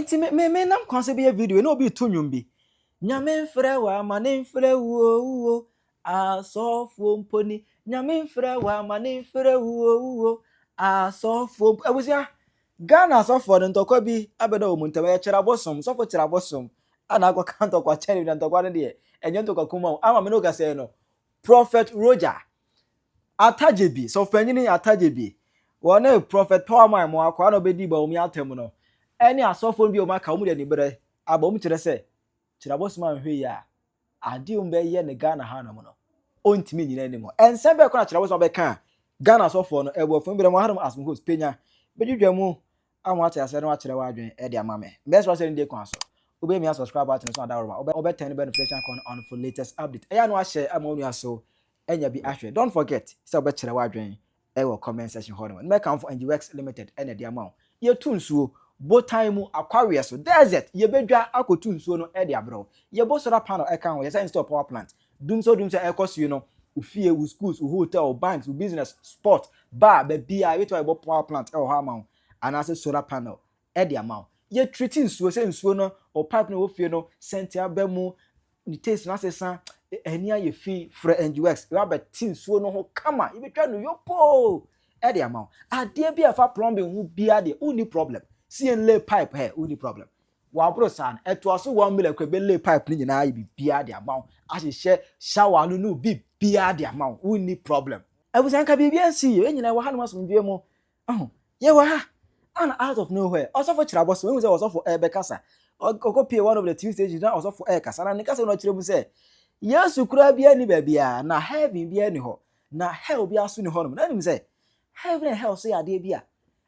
enti me nam kwanse be video na obi to nwum bi nyame mfrɛ wa ma ne mfrɛ wo asofo mponi nyame mfrɛ wa ma ne mfrɛ wo asofo abusia Ghana asofo no ntokwa bi abeda o muntam e kyerɛ abosom sofo kyerɛ abosom ana akwa kanto kwa kyerɛ bi ntokwa no de enye ntokwa kuma ama me no ga say no Prophet Roger Atajebi so fanyini Atajebi wona Prophet Power Man mo akwa no bedi ba o mi atem no eni asofo bi o maka o mu de ni bere aba o mu kyerɛ sɛ kyerɛ abosom anhwe ya ade o mbe ye ne Ghana ha no no ontimi nyina ni mo ense be kwa kyerɛ abosom be ka Ghana asofo no ebo fun bi de mo harum as mo host Penyah bedwudwa mu amwata ase no akyerɛ wa adwen e de amame best wa say ndey kwan so obe mi subscribe button so adawroma obe turn the notification icon on for latest update eya no ahye amonu aso enya bi ahwe don't forget say obe kyerɛ wa adwen e wo comment section ho no make am for NGX limited ena de amount ye tunsuo botan mu aquarium so desert ye bedwa akotu nsuo no e de abro ye bo solar panel e kan ho ye say install power plant dum so e cost you no ufie u schools u hotel banks u business sport bar be bia we to e power plant e ho amount and as a solar panel e de amount ye treating nsuo say nsuo no o pipe no wo fie no sentia ba mu ni taste na sesa eni aye fi fra NGX we ba tin nsuo no ho kama e betwa no yopo e de amount ade bia fa plumbing hu bia de uni problem see en lay pipe here uni problem wa bro san eto aso 1 million kwa be lay pipe ni nyina aye bia de amount a hye shower no bi bia de amount uni problem abusanka bibia nsi e nyina wa ha no asomdwe mu ye wa ha and out of nowhere Osofo Kyiri Abosom when we say Osofo Bekasa okopie one of the two stages na Osofo Kasa na nikasa no kyerɛ mu say Yesu kura bia ni ba bia na heaven bia ni ho na hell bia so ni ho no na nim say heaven and hell say ade bia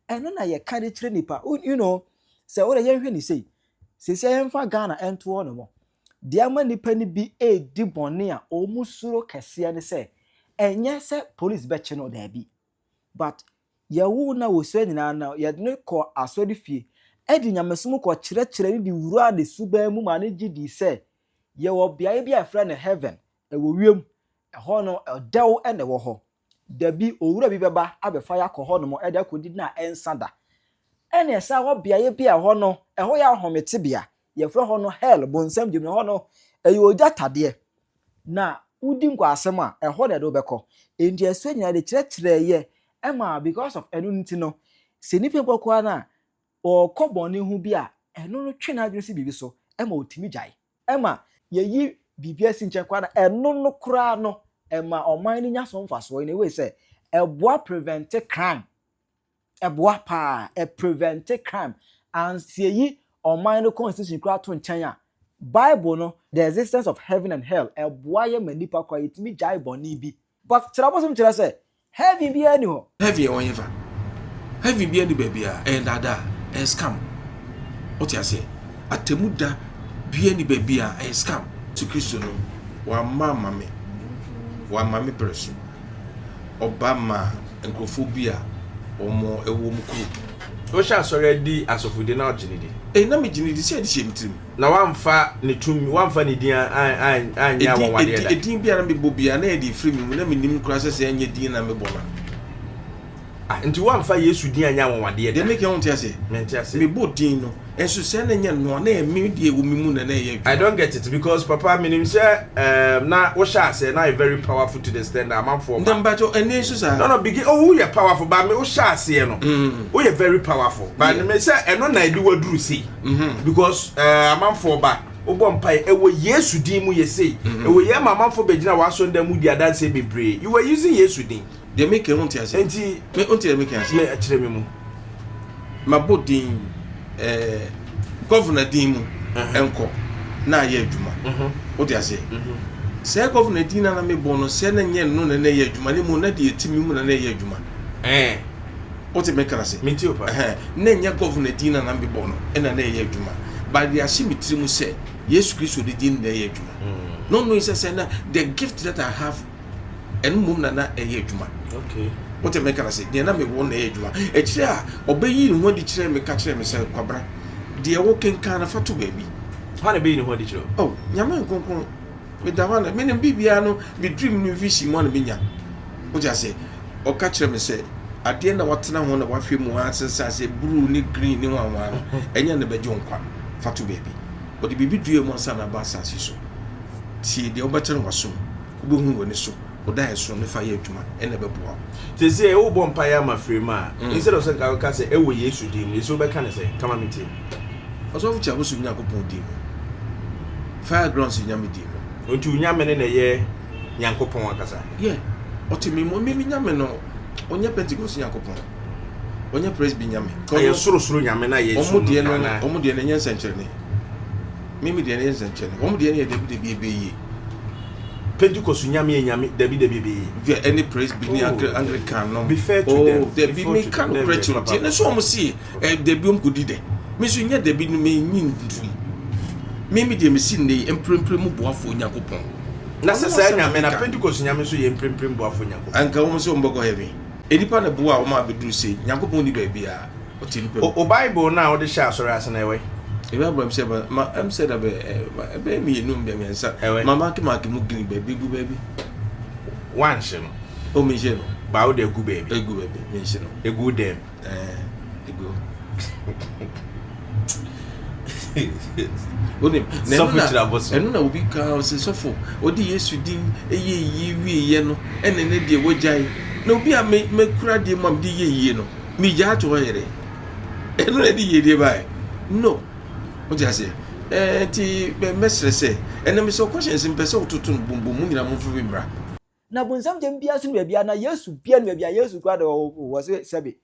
eno na ye ka de kyerɛ nipa you know say wo ye hwe ni say emfa Ghana ento ho no mo de ama nipa ni bi di bone a o musuro kase ne say enye say police be che no da bi but yawu na wo so nyina na ye ne ko asori fie edi nyamesom ko kyerɛkyerɛ ni di wura de suba mu ma ne gidi se ye wo bia bia fra ne heaven e wo wiem e ho no dew e ne wo ho da bi owura bi beba abefa ya ko ho no mo e da kodi na ensada ene esa wo bia bia ho no e ho ya homete bia ye fra ho no hell bonsam gym ne ho no e yo jatade na udi nkwa asem a e ho de do beko endi aso nyina de kyerɛkyerɛ ye Emma because of enunti no se nipa bokwa na o kobone hu bi a eno no twe na adwene si bibi so Emma otimi jai Emma yeyi bibia si nche kwa na eno no kura no Emma oman ni nya so mfaso in a way say eboa prevent crime eboa pa prevent crime and seyi oman no constitution kura to nchen a Bible no the existence of heaven and hell eboa ye manipa kwa itimi jai boni bi but Kyiri Abosom kyerɛ say heavy be anyhow. Heavy on ever. Heavy be any baby and dada and scam. What you say? Atemuda be any baby and scam to Christian. One mammy person. Obama and Crophobia or more a woman cook. Osha sorry Osofo de na ginidi. Na me ginidi say the same thing. Na wan fa ne tumi wan fa ne din anya won wade da. Edin bia na me bobia na e di free me na me nim kura se anya din na me bona. Nti wan fa Yesu din anya won wade da. De make you want to say. Me ntia me bo din no. Enso se na nya no na e me die wo mimu na ye. I don't get it because papa minim say na wo sha say na very powerful to the stand am for. Ndem bajo ene so sa. No begin you powerful but me wo sha say no. We are very powerful. But me say eno na e di waduru say. Because am for ba obo mpai e wo Yesu din mu ye say. E wo ye mama for begina wa so ndam mu di adanse bebre. You were using Yesu din. They make you want to say. Enti me unti make you say. Me akire me mu. Mabodin governor din mu enko na ye adwuma o de ase se governor din na me bono se na nye no na ye adwuma ne mu na de etimi mu na ye adwuma o te make say me ti opa na nye governor din na me bono na ye adwuma ba de ase mitiri mu se Yesu Kristo de din na ye adwuma no is say na the gift that I have en mum na ye adwuma okay what te make say de na me won na ye adwuma e kire a obayi ni ho de kire me ka kire me se kwabra de wo kenkan na fato baby ha na be ni ho de kire oh nyama nkonkon me da wana me ne bibia no me dream no vision mo na me nya o ja say o ka kire me se ade na watena ho na wahwe mu ansensa se blue ni green ni wanwa no enya na bejo nkwa fato baby odi bibi due mu ansa na ba asase so tie de obetere wasom obehu woni so oda eso ne fa ye adwuma ena beboa te se e wo bompa ya mafrema instead of say ka say e wo Yesu dim Yesu be ka ne say kama meti Osofo Kyiri Abosom Nyankopon dim fire grounds nyame dim onti unyame ne ye Nyankopon akasa otimi mo me nyame no onye Pentecost Nyankopon onye praise bi nyame ayo soro nyame na Yesu omo de ne nyensa nkyerne mimi de ne nyensa nkyerne omo de ne de bi Pentecost nyame be any praise be ni Anglican no be fair to them there be me can create ne so omo see de bi om kudi de me so nya de bi no me nyin dum mimi de me sin ne emprempre mu boafo Nyankopon na sesa nyame na Pentecost nyame so ye emprempre boafo Nyankopon anka omo so mboko heaven edipa na boa o ma beduru sei Nyankopon ni ba bia o tin pe o Bible na o de sha asore asana ewe Abraham said but am said be me no be me nsa mama ke mu green baby gu baby one she no o me je no ba o de gu baby me she no egu dem egu onim Osofo Kyiri Abosom enu na obi ka o se sofo odi Yesu din eye wie ye no ene ne de wojai na obi a me kura de mam de ye no mi ja to yere enu na de ye de bai no o ja se ti be mesre se ene me so question sim pese otutun bumbu mu nyina mu fu bi mra na bonsam dem bia so bia na Yesu bia no bia Yesu kwa de wo se sebe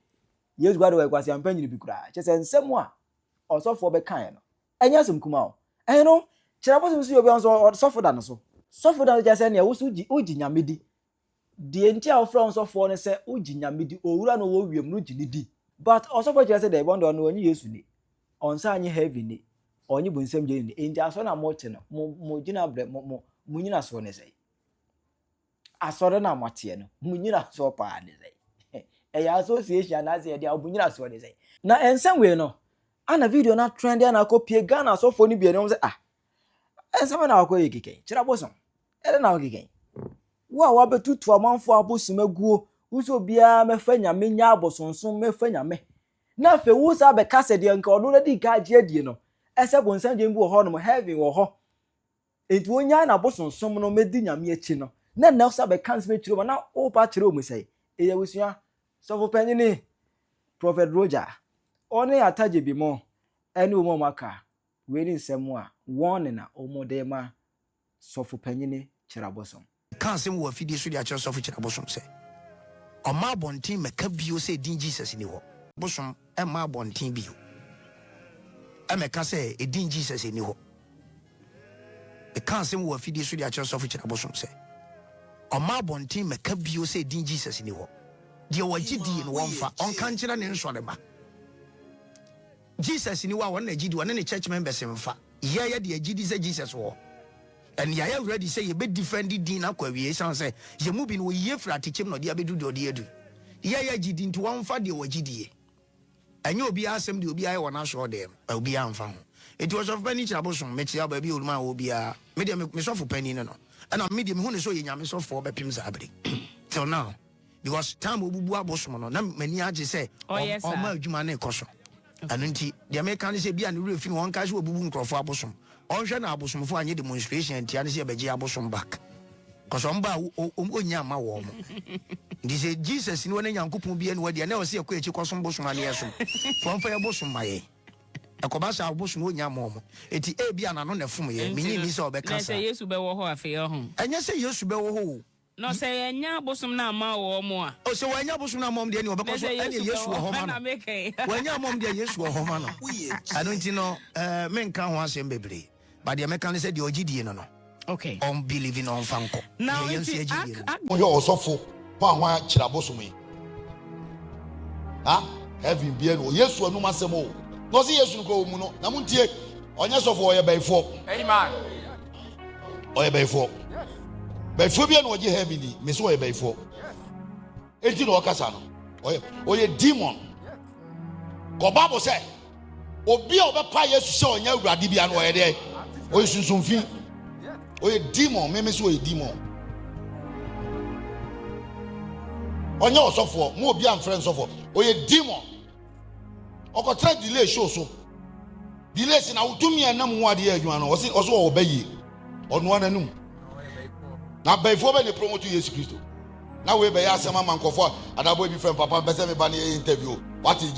Yesu kwa de wo kwase ampanyini bi kura che se nsem a osofo be kan no enya som kuma o no Kyiri Abosom so obi anso osofo da no sofo da je se ne wo so uji nyamedi die nti a ofra osofo ne se uji nyamedi owura no wo wiem no gini di but osofo je se de bondo no onyi Yesu ni onsa anyi heavy ni onyi bonsam je ni enti aso na mo te no mo gina bre mo nyina so ne sei asore na mote no mo nyina so pa ne sei ya association na se de mo nyina so ne sei na ensem we no ana video na trend na kopie Ghana so fo ni bi no say ensem na akoye kike Kyiri Abosom ele na kike wa betutu amanfo Abosom aguo uso bia mefa nyame nya abosonson mefa nyame na fe wo sa be kase de nka ono na di ka age adie no ese bonsan je mbu ho no heaven wo ho enti wonya na abosonson no medi nyame achi no na sa be kanse me chiro na o pa chiro mu sei e ya wusua so Penyah Prophet Roger oni ataje bi mo eni wo maka we ni nsem a won na omodema Osofo Penyah Kyiri Abosom kanse wo afidi so dia Kyiri Osofo Kyiri Abosom se oma bontin meka bio se din Jesus ni ho Abosom ma bontin bio emeka se edin Jesus ni ho e kanse wo afidi so dia Kyiri Osofo Kyiri Abosom se oma bontin meka bio se edin Jesus ni ho de wagidi no wonfa onka nkyira ne nsore ba Jesus ni wa won na gidi won ne church members mfa ye de gidi se Jesus wo and ya ready say ye be defend din akwa wie san say ye mu bi no ye fra techem no de abedu de ode adu ye gidi nti wonfa de wagidi enye obi asem de obi aye wona so dem obi amfa ho eti Osofo Penyah Kyiri Abosom me chia ba bi oluma obi a me de me Osofo Penyah no and me de me hu ne so ye nyame so for be pim za abere till now because time obubu Abosom no na mani age say o ma adwuma na ekoso anunti de America ne say bia ne refi won ka so obubu nkrofo Abosom onhwe na Abosomfo anye demonstration ntia ne say beje Abosom back cause omba onya ma wo mo ndi say Jesus ni wona Nyankopon bia ne wadi na o say ekọ echi kosom Abosom ane yeso fon fa Abosom maye ekoba sa Abosom onya ma mo eti e bia na no na fom ye menyi ni say obeka sa say Yesu be wo ho afi ho enye say Yesu be wo ho no say enya Abosom na ma wo mo a o say wanya Abosom na mom de ni obeka so ene Yesu wo ho ma no wanya mom de Yesu wo ho ma no anunti no menka ho asem bebre but the American said the ogidi no okay unbelieving on fanko now you yo Osofo pa ho Kyiri Abosom yi heaven bia no Yesu anu masem o no say Yesu ko mu no na muntie onye sofo oye baifo amen oye baifo baifo bia no oje heaven ni me so oye baifo enti no okasa no oye demon ko Bible say obi a obepa Yesu se onye awurade bia no oye de oye sunsunfin oye demon me so oye demon onye Osofo mo obi am friend Osofo oye demon okotra delay show so delay si na utumi enam ho ade adwuma no oso obayi ono ananum na bayfo be ne promote Jesus Christo na we be ya asema mankofo adabo bi friend papa bese me ba ne interview what is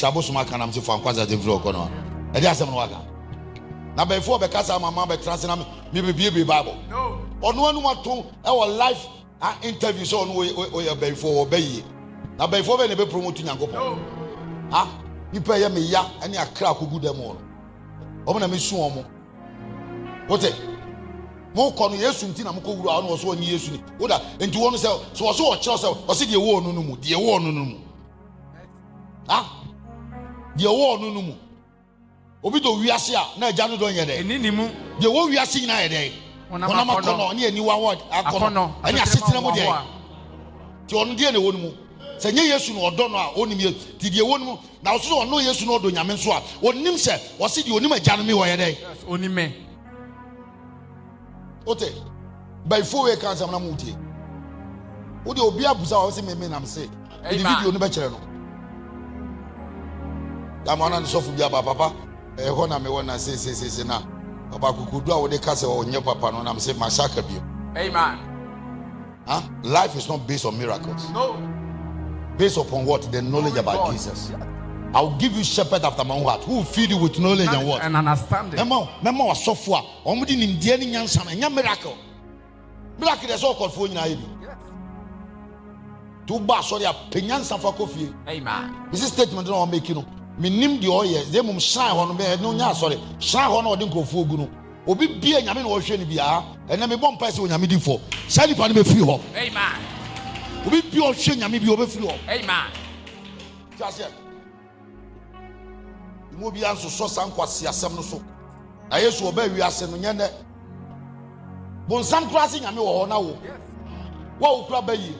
Abosom aka nam se fa nkwaza de vlog no e de asema no waka na bayfo be kasa mama be trans na me be bible no ono anum ato e wo live interview so ono we bayfo obayi na bayfo be ne be promote nyankopon nipa ya me ya ene akra akogu dem no omo na me su omo wote mo kono Yesu nti na mo ko wura no so onyi Yesu ni woda enti wonu se so so o kire se o se de wo onu no mu de wo onu no mu de wo onu no mu obi do wiase a na agya no do nye de eni ni mu de wo wiase nyina ye de ona makono ne ani wa word akono ani asetena mo de ti onu de ne wonu mu se nye Yesu no odo no a onim ye ti de wonu mu na o so ono Yesu no odo nyame so a onim se o se de onim agya no me wo ye de onime ote by 4 way can some na mutie wo de obi abusa wo se me nam se the video no be kire no da mana no sofu bia ba papa ho na me wona se na papa kukudu a wo de kase o nye papa no nam se masaka bio amen life is not based on miracles, no, based upon what? The knowledge about Jesus. I'll give you shepherd after my own heart who will feed you with knowledge and what? And understanding. Memo was software. Omudi ni ndieni nyansama. Nya miracle. Miracle is all called for you. To ba sorry a penyansa fa kofi. Amen. This is statement no make you know. Minim the oil. They mum shine hono be no nya sorry. Shine hono odi nkofo gu no. Obi bia nyame no hwe ni bia. Ena me bom pass nyame di for. Shani pa no be free ho. Amen. Obi bia hwe nyame bi obi free ho. Amen. Just here. Mo bi anso so sankwase asem no so na Yesu oba wi ase no nye ne bonsam klase nyame wo na wo wo kura bayi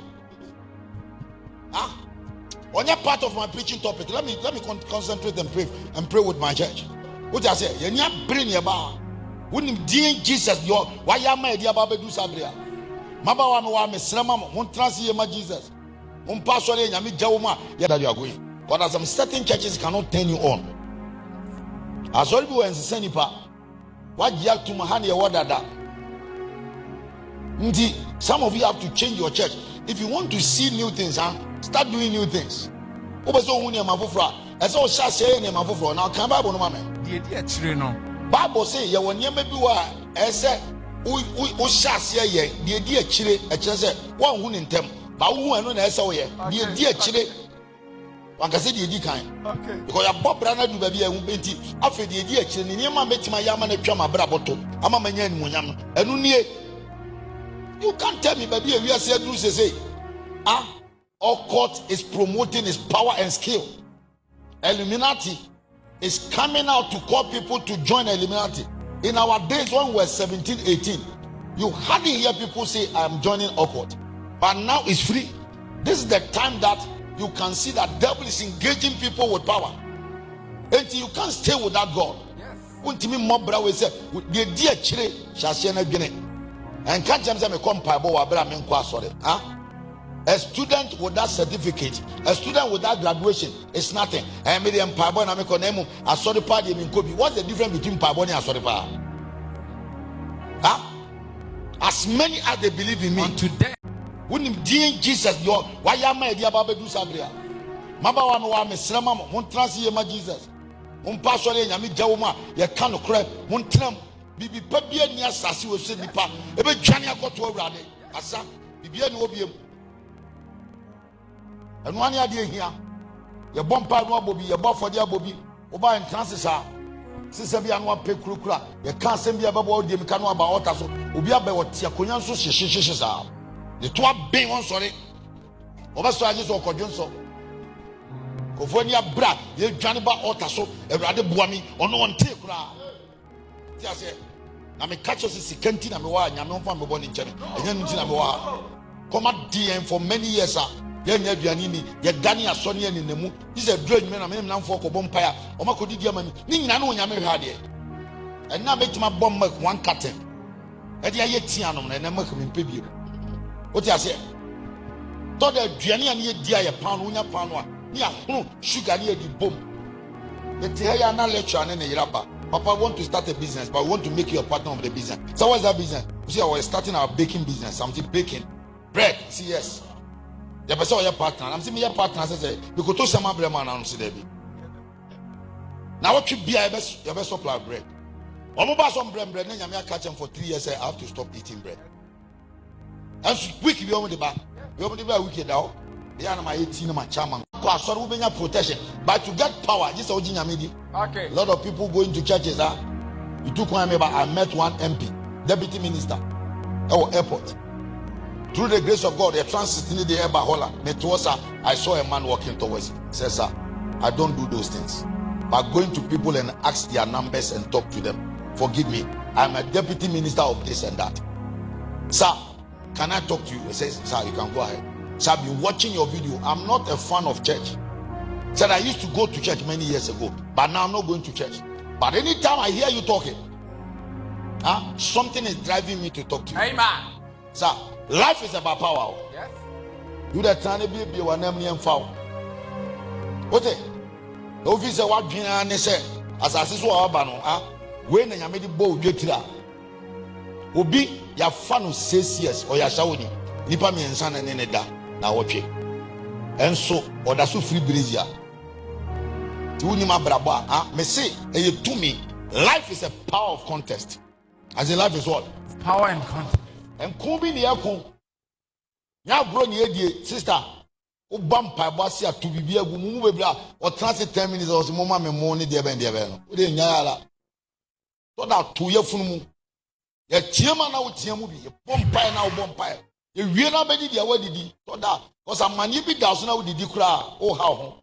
onye part of my preaching topic. Let me concentrate and pray with my church. What I say ye nya bring ye ba wonim din Jesus yo why am I dia ba be do sabria maba wa me wa me srema mo trans ye ma Jesus mon pastor ye nyame jawo ma ye that you are going. But as some certain churches cannot turn you on. As all people in Senipa, what yak to Mahani Wadada. Some of you have to change your church. If you want to see new things, start doing new things. Bible say, you will never do a say, we shall say, dear dear chile, a chase, one wound in them, but who are known as our dear dear chile. One can say the kind. Okay. Because a Bob Brana do baby and Benty after the idea, Chilima met my yaman and Chama Braboto, Amaman Munyam, and Unie. You can't tell me, baby, we are said to say, all court is promoting his power and skill. Illuminati is coming out to call people to join Illuminati. In our days when we were 17, 18, you hardly hear people say, I am joining occult. But now it's free. This is the time that you can see that devil is engaging people with power. Until you can't stay without God. Untimi mobra we say the dear chire shall na gene. And can't jam say me come paibo wa bra me nkwa sorry. A student without certificate, a student without graduation is nothing. And me dem paibo na me konemu asori pa de me nkobi. What's the difference between paibo and asori pa? As many as they believe in me today. When Jesus yo why am I dia baba do sabria maba wa me wa me srema mo mon trans ye ma Jesus mon pastor ye nyame jawo ma ye ka no kre mon tram bibi pa bia ni asase wo se nipa e be dwane akoto awurade asa bibia ni obiem enu ani ade ehia ye bompa no abobi ye bofode abobi oba en trans sa sisa bia no apɛ kurukura ye ka asem bia baba odiem ka no aba ota so obi aba wote akonya so hyehyehyehye sa the two being one sorry. Over so I just walk on so. Kofonia bra, you Janiba Otaso, a rather boami, or no one take. Just say, I'm a catcher, Sikantin, I'm a wine, I'm not from a born in China, and then I'm a wire. Come at DM for many years, sir. Then you have Yanini, yet Dania Sonia in the moon. He's a dread man, I'm now for Bompire, or Makodi German, Nina no Yammer had it. And now make my bomb make one curtain. And I yet Tianum and I make him in Pibio. What I say? to the aduane an ye dia ye pound unya pound wa ni ahunu sugar ni di bom. The teya na lecture na yiraba. Papa want to start a business, but we want to make you a partner of the business. So what's that business? You see, I was starting our baking business, something baking bread. See, yes. The person your partner. I'm saying your partner says because to some brand man am see there be. Now what should be your best supply bread? Omo ba some bread na nyame catch him for 3 years. I have to stop eating bread. And week be omo the ba. We omo the ba week now. They are my 18 my chairman. So we bring protection, but to get power, this is what nyame. Okay. A lot of people going to churches. You took one member. I met one MP, deputy minister, at airport. Through the grace of God, the transit in the air by Holland. I saw a man walking towards me. Says, sir, I don't do those things. But going to people and ask their numbers and talk to them. Forgive me. I'm a deputy minister of this and that. Sir, can I talk to you? He says, sir, you can go ahead. So I've been watching your video. I'm not a fan of church. Said I used to go to church many years ago, but now I'm not going to church. But anytime I hear you talking, something is driving me to talk to you. Amen. Sir, life is about power. Yes. You that trying to be one name and foul. What it? The officer what Gina say as I see so abano. When I made the bow jetira. Obi ya fanu 6 years or ya shawuni. Nipa mi ensana nene da na woche. Enso oda so free brizia. Ti woni ma brabo me say e to me life is a power of contest. As in life is what? Power and contest. And kumbi ni yakun. Nya bro ni edie sister. O bampa boasi atu bibia gu mu bebra o transit 10 minutes o so mama me mo ni de ben no. O de nya ala. So that to ye funu mu. Ye tiema na wo tiemu bi. Ye bompa na wo bompa. Ye wie na bedi dia wadidi. So that cause amani bi da so na wo didi kura o ha ho.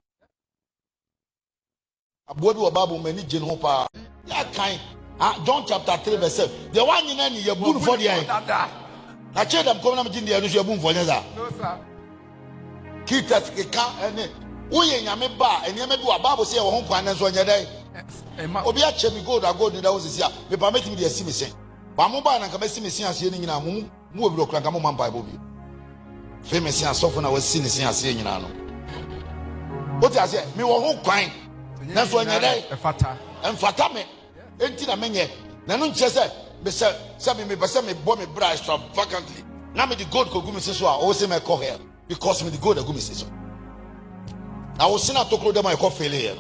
Abobi wa babu mani gin ho pa. Ya kan John chapter 3 verse 7. The one in any ye bun for the eye. Na che dem come na me gin dia no so bun for nyeza. No sir. Kitas ke ka ene. Uye nyame ba ene me bi wa babu say wo ho kwan nso nya dai. Obi a che mi gold ni da wo sisia. Me permit me dey see me sen. Ba mo ba na nka me see me sen ase ni nyina mo mu obi okran ka mo man ba bobi. Fe me sen asofo na wo see ni sen ase nyina no. O ti ase me wo ho kwan. Na so nya dai. Enfata me. Enti na menye. Na no nche se me se me pese me bo me bra extravagantly. Na me the gold ko gu me se so a o se me ko here because me the gold gu me se so. Na wo sina tokro dem I ko fail here.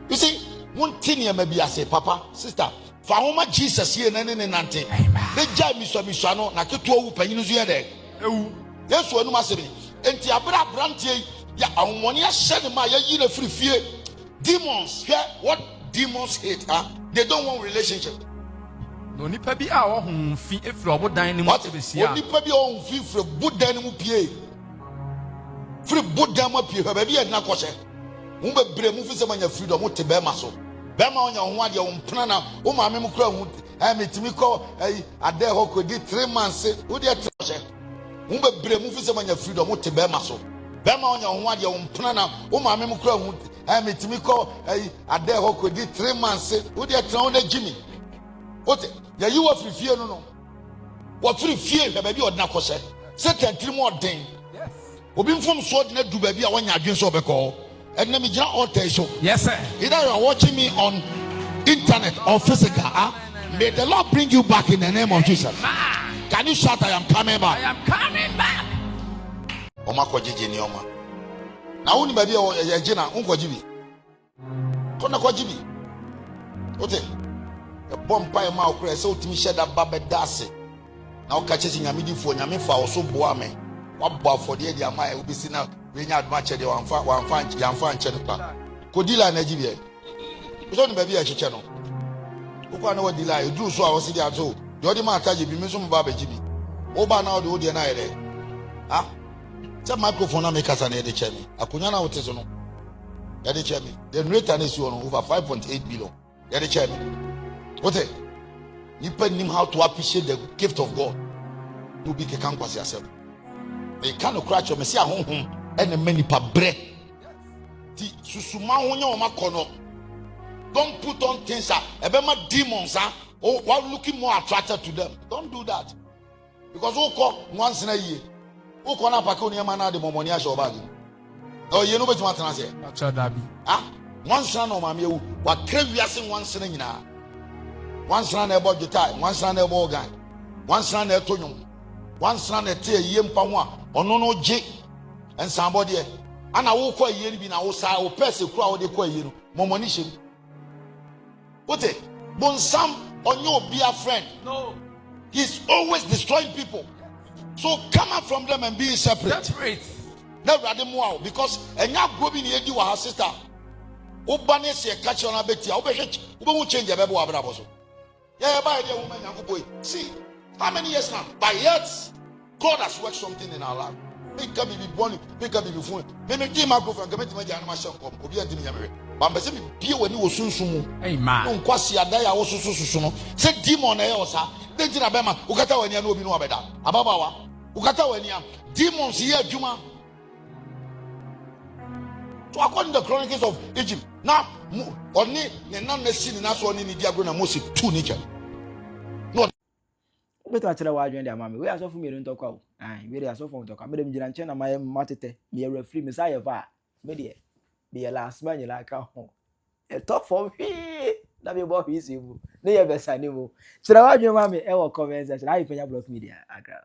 You see, one thing you may be as a papa, sister, for how Jesus here and nante. They jai me so no, na ketu owu panyin so here. Yes, so no masebe. Enti abra brantie ya awoni a shade ma ya yi na free fie. Demons, hear what demons hate, they don't want relationship. No nipa bi a wo hu fi efri obodan ni mo tebesia. No nipa bi o hu fi efri bodan ni mu pie. Free bodan ma pie, ba bi e na kwose. Mu bebre mu fi se manya freedom mu te be ma so. Be ma onya ho ade wo mpena na wo ma me mu kura hu metimi ko ade ho ko di 3 months wo de trose. Mu bebre mu fi se manya freedom mu te be ma so. Be ma onya ho ade wo mpena na wo ma me mu kura hu metimi ko ade ho ko di 3 months wo de tra wo na gimi. Ote ya yi wo frifie no no. Wo frifie be ba bi odna kwose. Satan tiri mo den. Yes. Obi mfom so de na du ba bi a wanya adwen so obeko. And let me just alter show. Yes, sir. Either you are watching me on internet or physical, may the Lord bring you back in the name of Jesus. Can you shout, I am coming back? I am coming back. Oma kwa jiji ni oma. Na uni babi ya jina, unkwa jibi. Kona kwa jibi. Ote. Bompa ya maa ukure, se utimi sheda babe dasi. Na ukachesi nyamidi fo, nyamifa osu buame. Wabwa fo diye di amaye ubisi na we nya admache de wanfa nche nipa kodila na jibie so ni baby a cheche no ukwa na wadila edu so a wose di ato de odi ma ataje bi meso mba ba jibi wo ba na odi na yede se microphone na make kasa na yede chemi akunya na wote so no yede chemi the rate na si on over 5.8 billion yede chemi wote nipa nim how to appreciate the gift of God to be kekan kwase asem they can't crash your messia home and many pa bre ti susuma honya o makono. Don't put on things ebema demons while looking more attracted to them. Don't do that because who call once in a year Who can pack on your man at the moment? Show bag. Oh, you know what you want to say? Ah, one son of my what crave we are saying one son in now. One son about the time, one son about organ, one son at Tonyum, one son at Tea Yem Pamwa, or no J, and somebody. And I will call you in our side or pass a crowd, they call you Momonishim. What it? Bonsam on your be a friend. No, he's always destroying people. So come out from them and be separate. Never rather more because and now growing here you are sister. Obanes ye catch on a bit. We won't change the Bible. Yeah, by the woman, young boy. See how many years now? By years, God has worked something in our life. Make up be born, make up be before. Maybe team up from committee my animation come. Obianti Yamere. But Bessie be when you was soon. Hey man, don't quasi a day also so. Say demon Eosa. Then Abema, Ukata when you know be no better. Ababawa, Ukata when you demons here, Juma. So according to the Chronicles of Egypt, now only the non-necessary in us one in the diagram Moses 2 nature. No. Beto achira wa adwen dia mama we aso fu mi ron tokwa o we aso fu tokwa me dem jira nche na my matete me referee me say va me de be last man la ka ho e top for me na be bo fi sibu ne ye besa ni mo chira wa adwen mama e wo comment section ayi Penyah block media agra